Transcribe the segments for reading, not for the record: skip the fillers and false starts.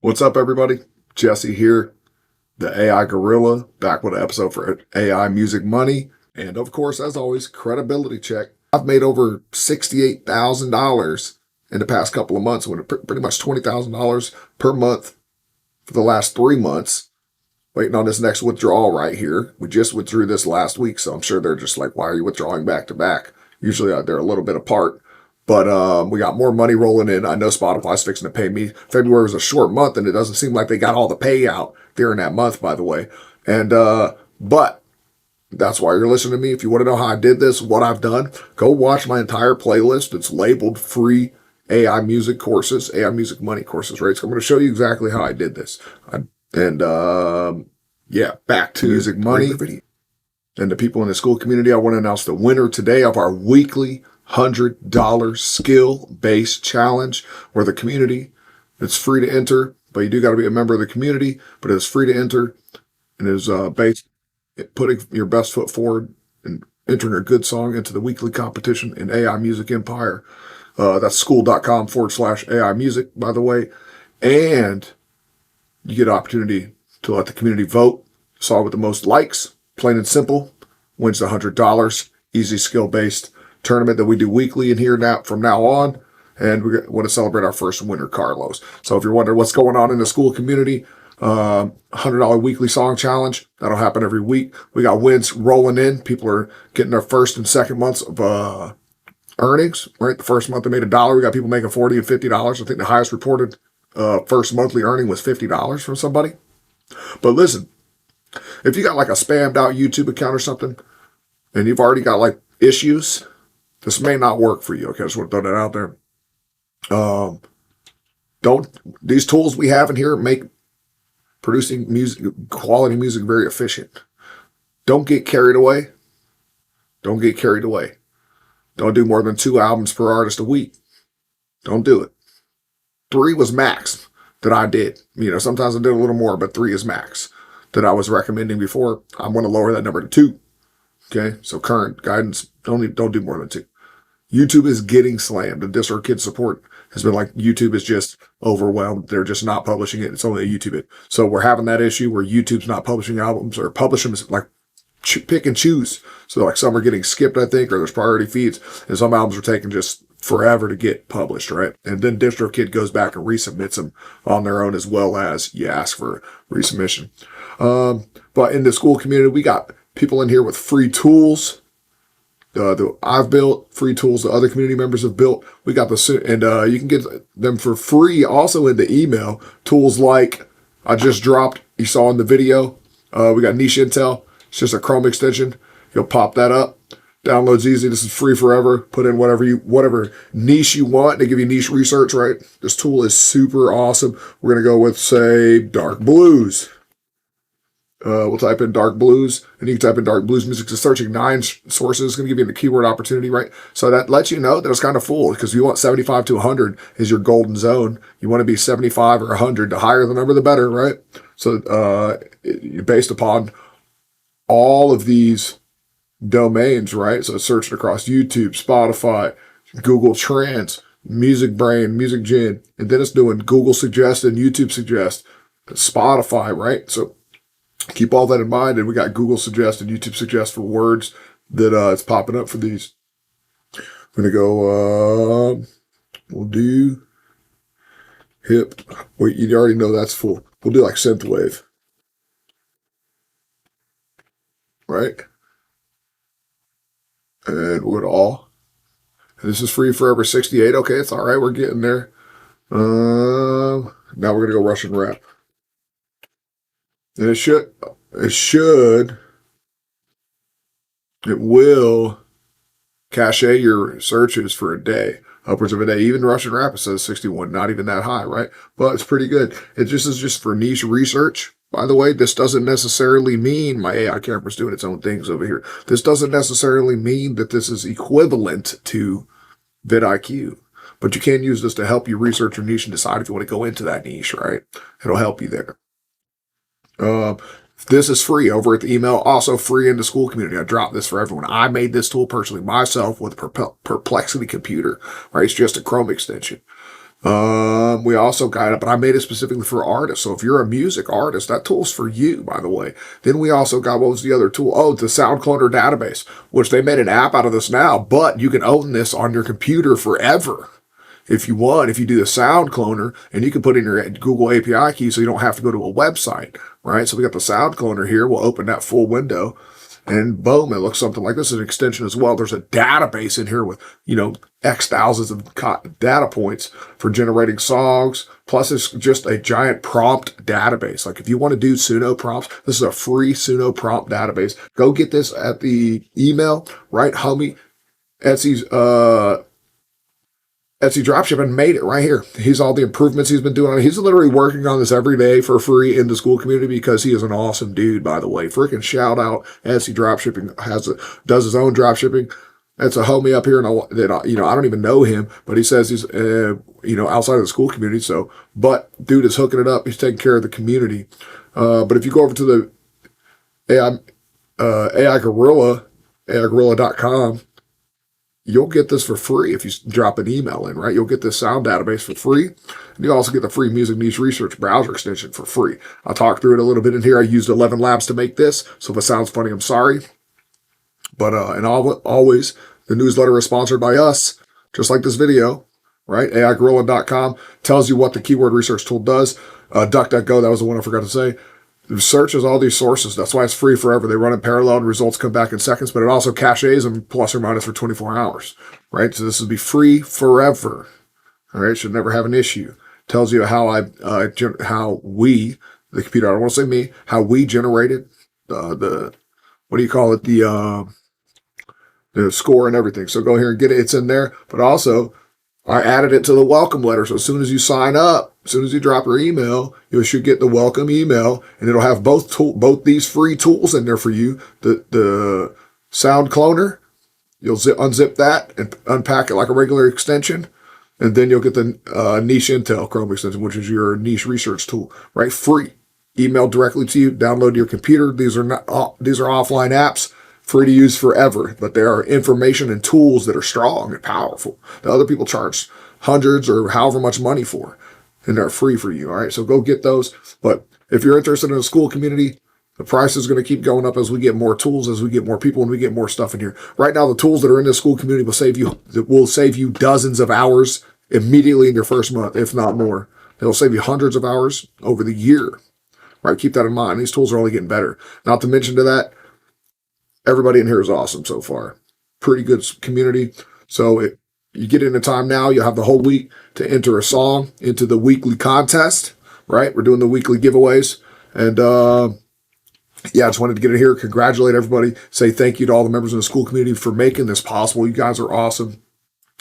What's up, everybody? Jesse here, the AI Gorilla, back with an episode for AI Music Money. And of course, as always, credibility check. I've made over $68,000 in the past couple of months, with pretty much $20,000 per month for the last 3 months. Waiting on this next withdrawal right here. We just withdrew this last week, so I'm sure they're just like, why are you withdrawing back to back? Usually they're a little bit apart. But we got more money rolling in. I know Spotify's fixing to pay me. February was a short month, and it doesn't seem like they got all the payout during that month, by the way. But that's why you're listening to me. If you want to know how I did this, what I've done, go watch my entire playlist. It's labeled free AI music courses, AI music money courses, right? So I'm going to show you exactly how I did this. Yeah, back to music money. And the people in the Skool community, I want to announce the winner today of our weekly $100 skill-based challenge, where the community, it's free to enter, but you do got to be a member of the community, but it's free to enter, and is based putting your best foot forward and entering a good song into the weekly competition in AI Music Empire. That's skool.com/AI Music, by the way. And you get an opportunity to let the community vote. Song with the most likes, plain and simple, wins the $100. Easy skill-based tournament that we do weekly in here now from now on. And we want to celebrate our first winner, Carlos. So if you're wondering what's going on in the Skool community, $100 weekly song challenge. That'll happen every week. We got wins rolling in. People are getting their first and second months of earnings, right? The first month they made $1. We got people making $40 and $50. I think the highest reported first monthly earning was $50 from somebody. But listen, if you got like a spammed out YouTube account or something, and you've already got like issues, this may not work for you. Okay, I just want to throw that out there. These tools we have in here make producing music, quality music, very efficient. Don't get carried away. Don't get carried away. Don't do more than 2 albums per artist a week. Don't do it. 3 was max that I did. Sometimes I did a little more, but 3 is max that I was recommending before. I'm going to lower that number to 2. Okay, so current guidance, don't do more than 2. YouTube is getting slammed. The DistroKid support has been like, YouTube is just overwhelmed. They're just not publishing it. It's only a YouTube it. So we're having that issue where YouTube's not publishing albums, or publish them like pick and choose. So like some are getting skipped, I think, or there's priority feeds, and some albums are taking just forever to get published, right? And then DistroKid goes back and resubmits them on their own, as well as you ask for resubmission. But in the Skool community, we got people in here with free tools that I've built, free tools that other community members have built. We got and you can get them for free also in the email. Tools like I just dropped, you saw in the video. We got Niche Intel. It's just a Chrome extension. You'll pop that up. Download's easy. This is free forever. Put in whatever niche you want. They give you niche research, right? This tool is super awesome. We're going to go with, say, dark blues. We'll type in dark blues, and you can type in dark blues music. It's searching 9 sources. It's going to give you the keyword opportunity, right? So that lets you know that it's kind of full, because you want 75 to 100 is your golden zone. You want to be 75 or 100. The higher the number, the better, right? So based upon all of these domains, right? So it's searching across YouTube, Spotify, Google Trends, Music Brain, Music Gen, and then it's doing Google Suggest and YouTube Suggest, Spotify, right? So keep all that in mind, and we got Google Suggest and YouTube Suggest for words that it's popping up for these. We're going to go, we'll do hip. Wait, you already know that's full. We'll do like synthwave. Right? And we'll go to all. And this is free forever, 68. Okay, it's all right. We're getting there. Now we're going to go Russian rap. And it will cache your searches for a day, upwards of a day. Even Russian rap, it says 61, not even that high, right? But it's pretty good. It just is just for niche research. By the way, this doesn't necessarily mean my AI camera's doing its own things over here. This doesn't necessarily mean that this is equivalent to vidIQ. But you can use this to help you research your niche and decide if you want to go into that niche, right? It'll help you there. This is free over at the email, also free in the Skool community. I dropped this for everyone. I made this tool personally myself with a Perplexity computer, right? It's just a Chrome extension. We also got it, but I made it specifically for artists. So if you're a music artist, that tool's for you, by the way. Then we also got, what was the other tool? Oh, the Sound Cloner database, which they made an app out of this now, but you can own this on your computer forever. If you want, if you do the Sound Cloner, and you can put in your Google API key so you don't have to go to a website, right? So we got the Sound Cloner here. We'll open that full window. And boom, it looks something like this. Is an extension as well. There's a database in here with, X thousands of data points for generating songs. Plus, it's just a giant prompt database. Like if you want to do Suno prompts, this is a free Suno prompt database. Go get this at the email, right? Homie Etsy's, Etsy Dropshipping made it right here. He's all the improvements he's been doing on it. He's literally working on this every day for free in the Skool community because he is an awesome dude, by the way. Freaking shout out. Etsy Dropshipping does his own dropshipping. That's a homie up here, and I don't even know him, but he says he's outside of the Skool community. So, but dude is hooking it up. He's taking care of the community. But if you go over to the AI Gorilla, AIGorilla.com, you'll get this for free if you drop an email in, right? You'll get this sound database for free. And you also get the free music niche research browser extension for free. I talked through it a little bit in here. I used 11 Labs to make this. So if it sounds funny, I'm sorry. But, and always, the newsletter is sponsored by us, just like this video, right? AIGorilla.com tells you what the keyword research tool does. DuckDuckGo, that was the one I forgot to say. It searches all these sources. That's why it's free forever. They run in parallel and results come back in seconds, but it also caches them plus or minus for 24 hours, right? So this will be free forever. All right. Should never have an issue. Tells you how we, the computer, I don't want to say me, how we generated the score and everything. So go here and get it. It's in there, but also I added it to the welcome letter. So as soon as you sign up, as soon as you drop your email, you should get the welcome email, and it'll have both these free tools in there for you. The Sound Cloner, you'll unzip that and unpack it like a regular extension, and then you'll get the Niche Intel Chrome extension, which is your niche research tool, right? Free, emailed directly to you, download to your computer. These are offline apps. Free to use forever, but there are information and tools that are strong and powerful that other people charge hundreds or however much money for, and they're free for you. All right, so go get those. But if you're interested in the Skool community, the price is going to keep going up as we get more tools, as we get more people, and we get more stuff in here. Right now, the tools that are in the Skool community will save you dozens of hours immediately in your first month, if not more. They'll save you hundreds of hours over the year. Right, keep that in mind. These tools are only getting better. Not to mention to that, everybody in here is awesome so far. Pretty good community. So you get into time now, you'll have the whole week to enter a song into the weekly contest, right? We're doing the weekly giveaways. And I just wanted to get it here. Congratulate everybody. Say thank you to all the members of the Skool community for making this possible. You guys are awesome.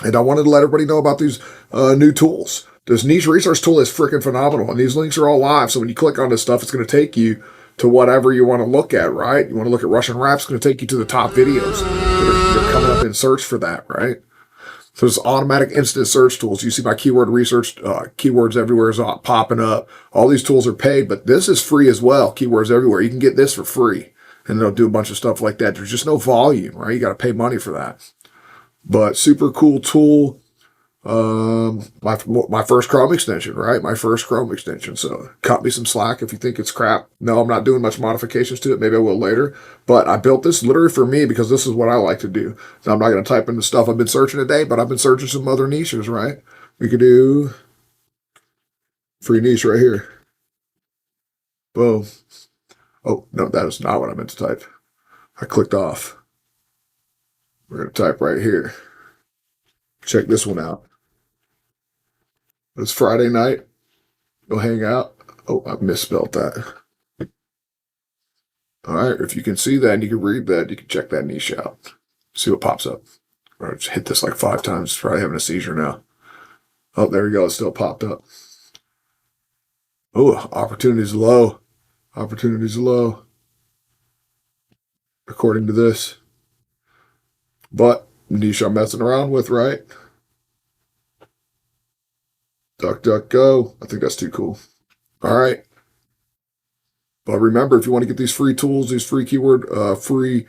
And I wanted to let everybody know about these new tools. This niche research tool is freaking phenomenal. And these links are all live. So when you click on this stuff, it's going to take you to whatever you want to look at, right? You want to look at Russian rap, it's going to take you to the top videos that are coming up in search for that, right? So there's automatic instant search tools. You see my keyword research, keywords everywhere is popping up. All these tools are paid, but this is free as well. Keywords everywhere. You can get this for free, and they'll do a bunch of stuff like that. There's just no volume, right? You got to pay money for that. But super cool tool. My first Chrome extension, right? My first Chrome extension. So cut me some slack if you think it's crap. No, I'm not doing much modifications to it. Maybe I will later. But I built this literally for me because this is what I like to do. So I'm not going to type in the stuff I've been searching today, but I've been searching some other niches, right? We could do free niche right here. Boom. Oh, no, that is not what I meant to type. I clicked off. We're going to type right here. Check this one out. It's Friday night. Go hang out. Oh, I misspelled that. All right. If you can see that and you can read that, you can check that niche out. See what pops up. All right, just hit this like 5 times. It's probably having a seizure now. Oh, there we go. It still popped up. Oh, opportunity's low. Opportunity's low. According to this. But niche I'm messing around with, right? DuckDuckGo. I think that's too cool. All right. But remember, if you want to get these free tools, these free keyword, free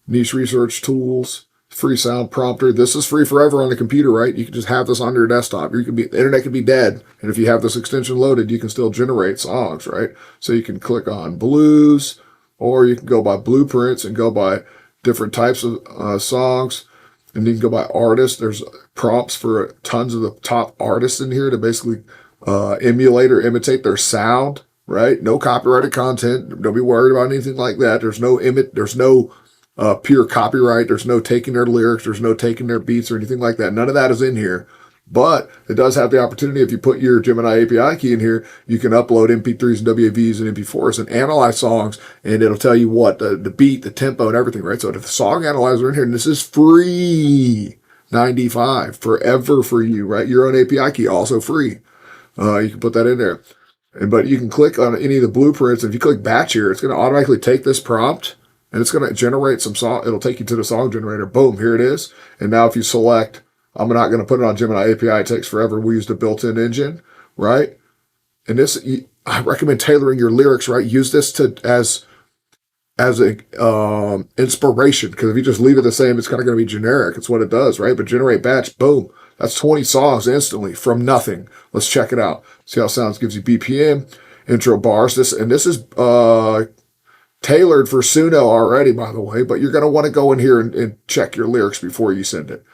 niche research tools, free sound prompter. This is free forever on the computer, right? You can just have this on your desktop. The internet can be dead. And if you have this extension loaded, you can still generate songs, right? So you can click on blues, or you can go by blueprints and go by different types of songs. And you can go by artists. There's prompts for tons of the top artists in here to basically emulate or imitate their sound, right? No copyrighted content. Don't be worried about anything like that. There's no pure copyright. There's no taking their lyrics. There's no taking their beats or anything like that. None of that is in here. But it does have the opportunity, if you put your Gemini API key in here, you can upload MP3s and WAVs and MP4s and analyze songs, and it'll tell you what, the beat, the tempo, and everything, right? So if the song analyzer in here, and this is free, $95, forever for you, right? Your own API key, also free. You can put that in there. But you can click on any of the blueprints, and if you click batch here, it's going to automatically take this prompt, and it's going to generate some song. It'll take you to the song generator. Boom, here it is. And now if you select, I'm not going to put it on Gemini API. It takes forever. We used a built-in engine, right? And this, I recommend tailoring your lyrics, right? Use this as a inspiration, because if you just leave it the same, it's kind of going to be generic. It's what it does, right? But generate batch, boom. That's 20 songs instantly from nothing. Let's check it out. See how it sounds. Gives you BPM, intro bars. This is tailored for Suno already, by the way, but you're going to want to go in here and check your lyrics before you send it.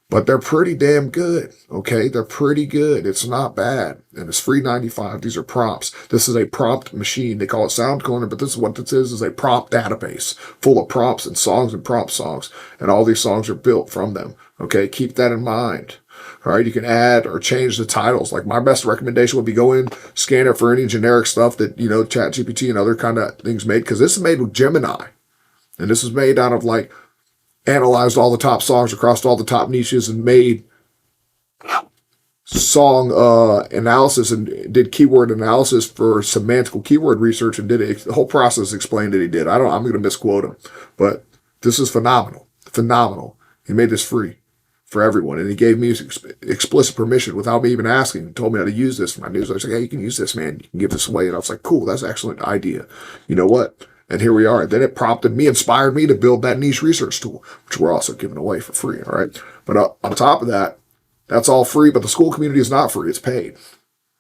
But they're pretty damn good, okay? They're pretty good. It's not bad. And it's free $95. These are prompts. This is a prompt machine. They call it Sound Cloner, but this is what this is a prompt database full of prompts and songs and prompt songs. And all these songs are built from them, okay? Keep that in mind. All right, you can add or change the titles. Like my best recommendation would be go in, scan it for any generic stuff that, ChatGPT and other kind of things made, because this is made with Gemini. And this is made out of analyzed all the top songs across all the top niches and made song analysis and did keyword analysis for semantical keyword research and did it. The whole process explained that he did. I'm going to misquote him, but this is phenomenal. Phenomenal. He made this free for everyone, and he gave me explicit permission without me even asking. He told me how to use this for my news. I was like, hey, you can use this, man. You can give this away. And I was like, cool, that's an excellent idea. You know what? And here we are. Then it inspired me to build that niche research tool, which we're also giving away for free. All right. But on top of that, that's all free, but the Skool community is not free. It's paid.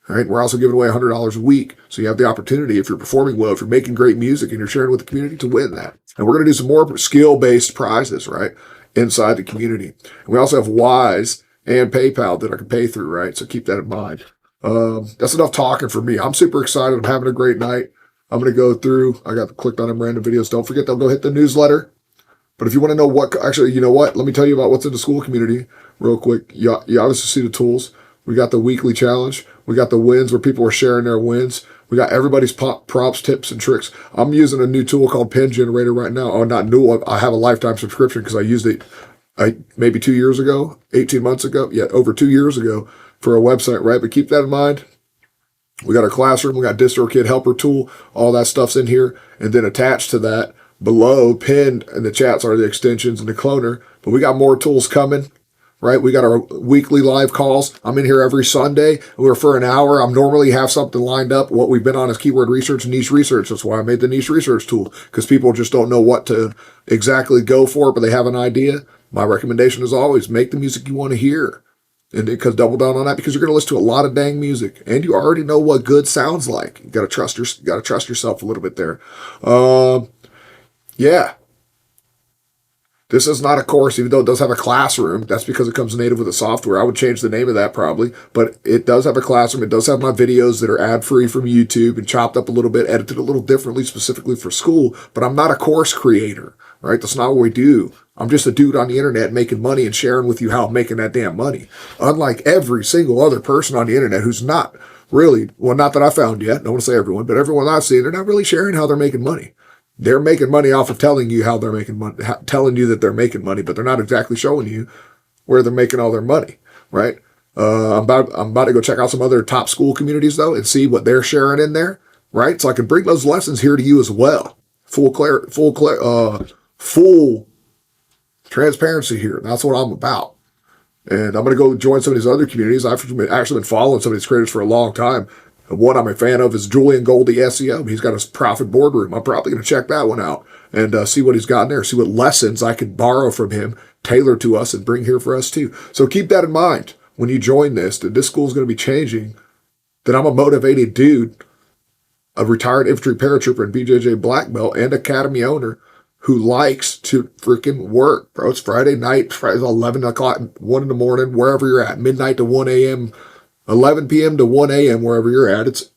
All right. We're also giving away $100 a week. So you have the opportunity, if you're performing well, if you're making great music and you're sharing with the community, to win that. And we're going to do some more skill-based prizes, right, inside the community. And we also have Wise and PayPal that I can pay through, right? So keep that in mind. That's enough talking for me. I'm super excited. I'm having a great night. I'm going to go through. I got clicked on them random videos. Don't forget, they'll go hit the newsletter. But if you want to know actually, you know what? Let me tell you about what's in the Skool community real quick. You obviously see the tools. We got the weekly challenge. We got the wins where people are sharing their wins. We got everybody's props, tips, and tricks. I'm using a new tool called Pen Generator right now. Oh, not new. I have a lifetime subscription because I used it maybe 2 years ago, 18 months ago. Yeah, over 2 years ago for a website, right? But keep that in mind. We got our classroom. We got DistroKid helper tool. All that stuff's in here. And then attached to that, below, pinned in the chats are the extensions and the cloner. But we got more tools coming, right? We got our weekly live calls. I'm in here every Sunday. We're for an hour. I'm normally have something lined up. What we've been on is keyword research and niche research. That's why I made the niche research tool, because people just don't know what to exactly go for, but they have an idea. My recommendation is always make the music you want to hear. And because double down on that, because you're going to listen to a lot of dang music, and you already know what good sounds like. You got to trust yourself a little bit there. Yeah. This is not a course, even though it does have a classroom. That's because it comes native with the software. I would change the name of that probably, but it does have a classroom. It does have my videos that are ad-free from YouTube and chopped up a little bit, edited a little differently, specifically for Skool. But I'm not a course creator, right? That's not what we do. I'm just a dude on the internet making money and sharing with you how I'm making that damn money. Unlike every single other person on the internet who's not really, well, not that I found yet. Don't want to say everyone, but everyone I've seen, they're not really sharing how they're making money. They're making money off of telling you how they're making money, telling you that they're making money, but they're not exactly showing you where they're making all their money, right? I'm about to go check out some other top Skool communities though and see what they're sharing in there, right? So I can bring those lessons here to you as well. Full transparency here. That's what I'm about. And I'm going to go join some of these other communities. I've actually been following some of these creators for a long time. One I'm a fan of is Julian Goldie SEO. He's got his Profit Boardroom. I'm probably going to check that one out and see what he's got in there, see what lessons I could borrow from him, tailor to us, and bring here for us too. So keep that in mind when you join this, that this school is going to be changing, that I'm a motivated dude, a retired infantry paratrooper and BJJ black belt and academy owner who likes to freaking work, bro. It's Friday night, Friday 11 o'clock, 1 in the morning, wherever you're at, midnight to 1 a.m., 11 p.m. to 1 a.m., wherever you're at. It's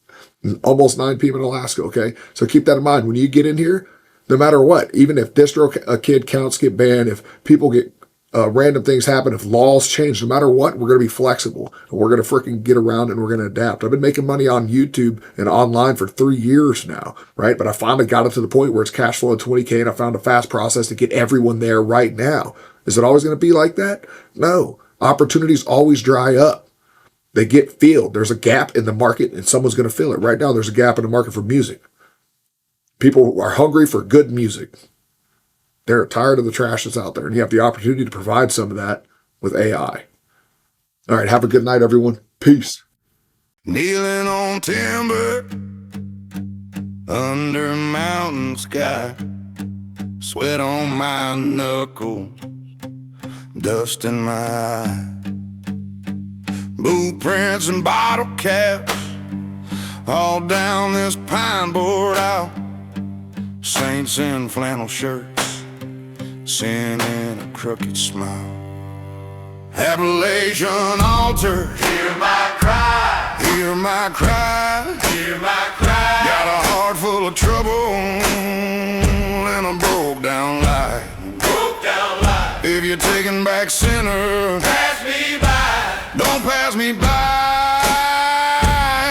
almost 9 p.m. in Alaska, okay? So keep that in mind. When you get in here, no matter what, even if DistroKid counts get banned, if people get random things happen, if laws change, no matter what, we're going to be flexible. And we're going to freaking get around and we're going to adapt. I've been making money on YouTube and online for 3 years now, right? But I finally got it to the point where it's cash flow of 20K and I found a fast process to get everyone there right now. Is it always going to be like that? No. Opportunities always dry up. They get filled. There's a gap in the market and someone's going to fill it. Right now, there's a gap in the market for music. People are hungry for good music. They're tired of the trash that's out there. And you have the opportunity to provide some of that with AI. All right. Have a good night, everyone. Peace. Kneeling on timber under mountain sky, sweat on my knuckles, dust in my eye. Boot prints and bottle caps all down this pine board out. Saints in flannel shirts, sin in a crooked smile. Appalachian altar, hear my cry, hear my cry, hear my cry. Got a heart full of trouble and a broke down life. Broke down life. If you're taking back sinners, pass me by. Don't pass me by.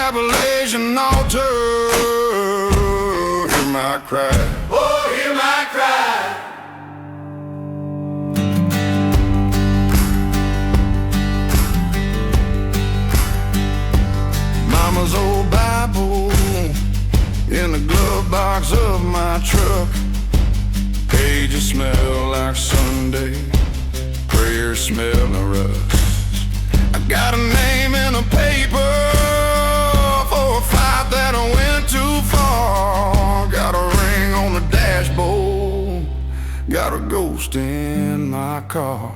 Appalachian altar, hear my cry. Oh, hear my cry. Mama's old Bible in the glove box of my truck. Pages smell like Sunday, prayers smell of rust. I got a name in a paper for a fight that I went too far. Got a ring on the dashboard, got a ghost in my car.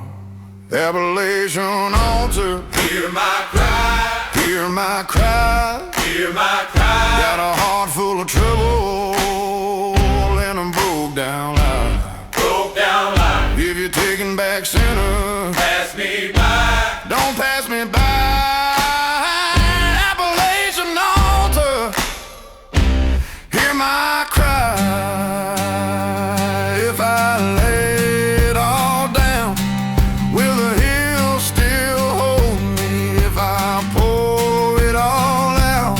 Appalachian altar, hear my cry, hear my cry, hear my cry. Got a heart full of trouble and a broke down life. Broke down life. If you're taking back sinners, pass me by. Don't pass me by. Appalachian altar, hear my cry. If I lay it all down, will the hill still hold me? If I pour it all out,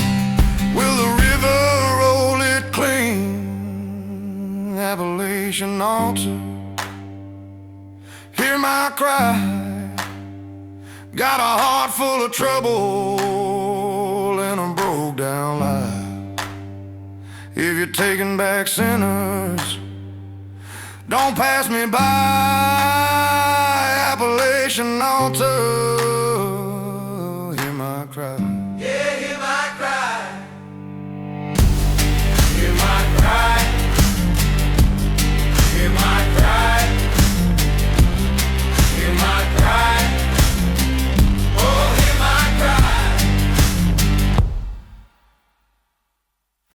will the river roll it clean? Appalachian altar, hear my cry. Got a heart full of trouble and a broke down life. If you're taking back sinners, don't pass me by. Appalachian altar, hear my cry.